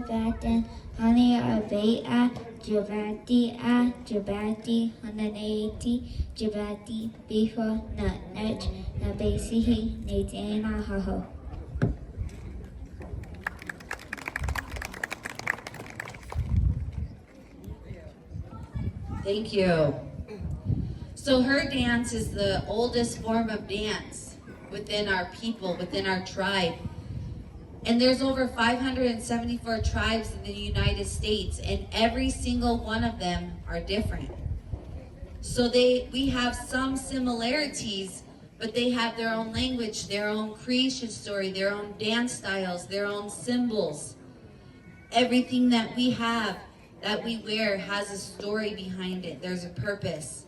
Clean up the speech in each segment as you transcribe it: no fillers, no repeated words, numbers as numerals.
Batten, Hani Abea, Jabati A, Jabati, Hananati, Jabati, Before Nut Net, Nabasihi, Nadana Haho. Thank you. So her dance is the oldest form of dance within our people, within our tribe. And there's over 574 tribes in the United States, and every single one of them are different. So we have some similarities, but they have their own language, their own creation story, their own dance styles, their own symbols. Everything that we have, that we wear, has a story behind it. There's a purpose.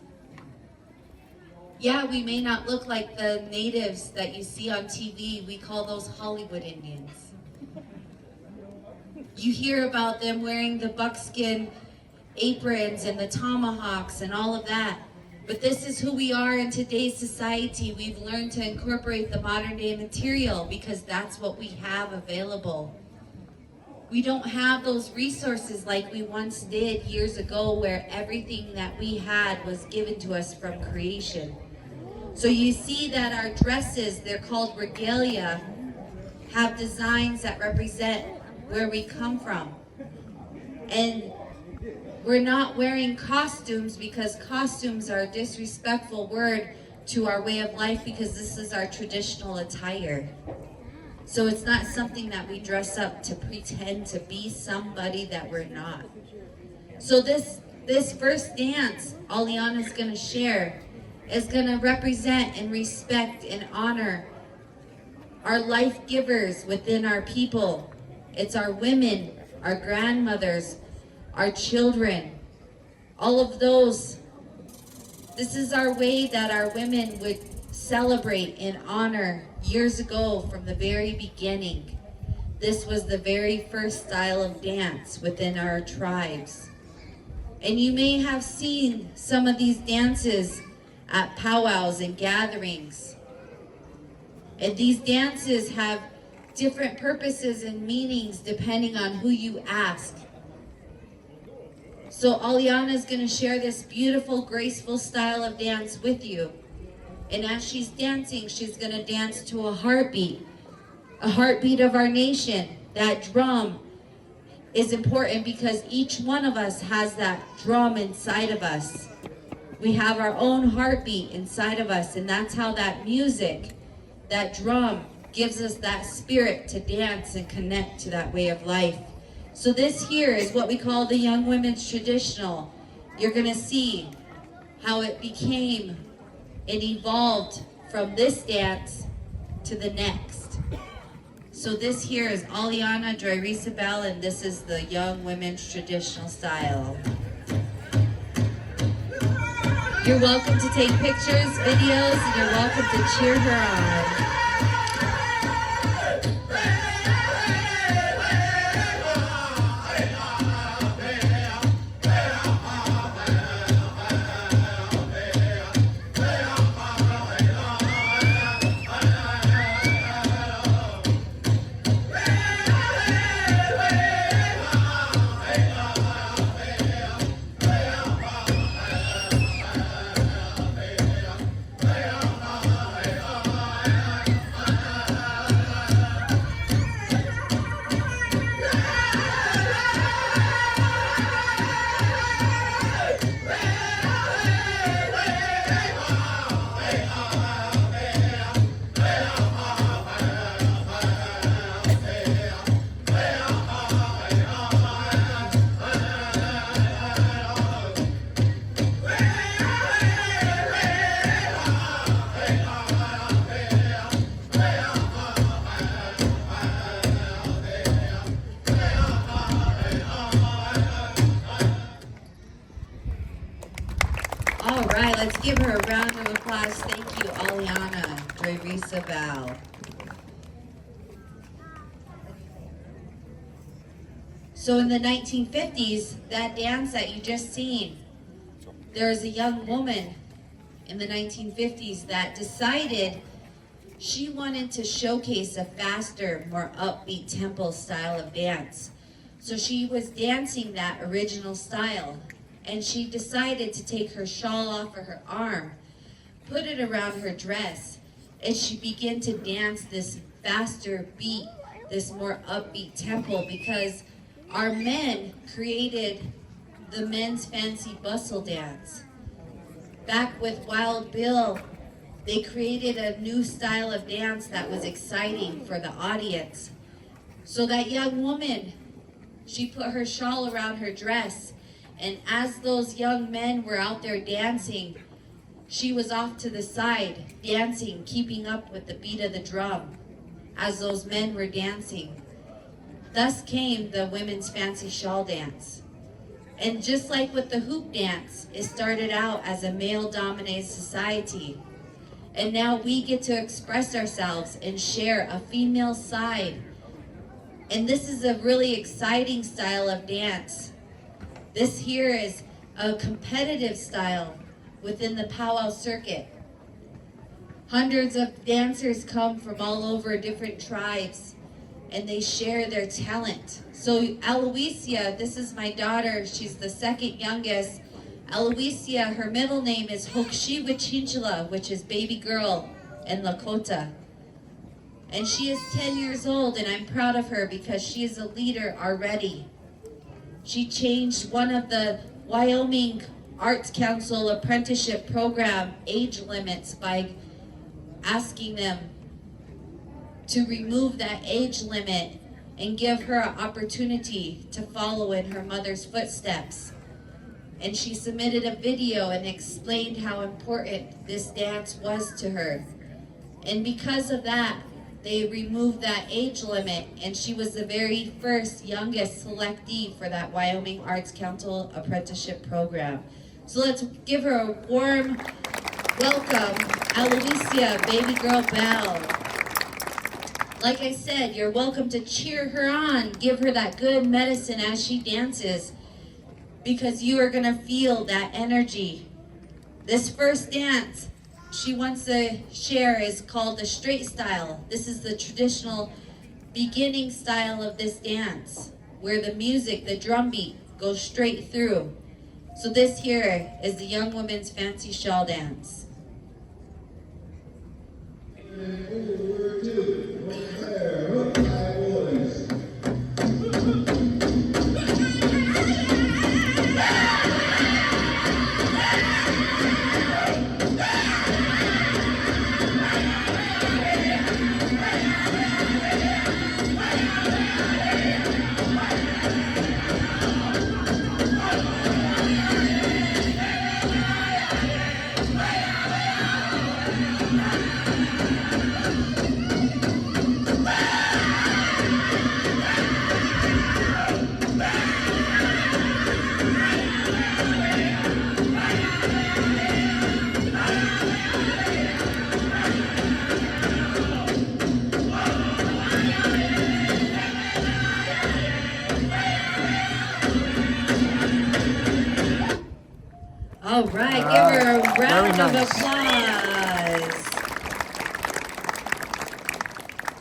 Yeah, we may not look like the natives that you see on TV. We call those Hollywood Indians. You hear about them wearing the buckskin aprons and the tomahawks and all of that. But this is who we are in today's society. We've learned to incorporate the modern day material because that's what we have available. We don't have those resources like we once did years ago, where everything that we had was given to us from creation. So you see that our dresses, they're called regalia, have designs that represent where we come from. And we're not wearing costumes because costumes are a disrespectful word to our way of life, because this is our traditional attire. So it's not something that we dress up to pretend to be somebody that we're not. So this first dance Aliana's gonna share is gonna represent and respect and honor our life givers within our people. It's our women, our grandmothers, our children, all of those. This is our way that our women would celebrate and honor years ago from the very beginning. This was the very first style of dance within our tribes. And you may have seen some of these dances at powwows and gatherings. And these dances have different purposes and meanings depending on who you ask. So Aliana is going to share this beautiful, graceful style of dance with you. And as she's dancing, she's going to dance to a heartbeat of our nation. That drum is important because each one of us has that drum inside of us. We have our own heartbeat inside of us, and that's how that music, that drum, gives us that spirit to dance and connect to that way of life. So this here is what we call the Young Women's Traditional. You're going to see how it became and evolved from this dance to the next. So this here is Aliana Joyrisabel, and this is the Young Women's Traditional style. You're welcome to take pictures, videos, and you're welcome to cheer her on. All right, let's give her a round of applause. Thank you, Aliana Joyrisabel. So in the 1950s, that dance that you just seen, there was a young woman in the 1950s that decided she wanted to showcase a faster, more upbeat tempo style of dance. So she was dancing that original style, and she decided to take her shawl off of her arm, put it around her dress, and she began to dance this faster beat, this more upbeat tempo, because our men created the men's fancy bustle dance. Back with Wild Bill, they created a new style of dance that was exciting for the audience. So that young woman, she put her shawl around her dress, and as those young men were out there dancing, she was off to the side, dancing, keeping up with the beat of the drum as those men were dancing. Thus came the women's fancy shawl dance. And just like with the hoop dance, it started out as a male-dominated society. And now we get to express ourselves and share a female side. And this is a really exciting style of dance. This here is a competitive style within the powwow circuit. Hundreds of dancers come from all over different tribes, and they share their talent. So Aloysia, this is my daughter, she's the second youngest. Aloysia, her middle name is Hokshiwichinchila, which is baby girl in Lakota. And she is 10 years old, and I'm proud of her because she is a leader already. She changed one of the Wyoming Arts Council apprenticeship program age limits by asking them to remove that age limit and give her an opportunity to follow in her mother's footsteps. And she submitted a video and explained how important this dance was to her. And because of that, they removed that age limit, and she was the very first youngest selectee for that Wyoming Arts Council apprenticeship program. So let's give her a warm welcome, Aloysia, baby girl Belle. Like I said, you're welcome to cheer her on, give her that good medicine as she dances, because you are gonna feel that energy. This first dance she wants to share is called the straight style. This is the traditional beginning style of this dance, where the music, the drum beat, goes straight through. So this here is the young woman's fancy shawl dance. All right, give her a round of applause.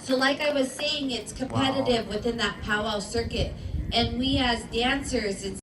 So like I was saying, it's competitive within that powwow circuit. And we as dancers, it's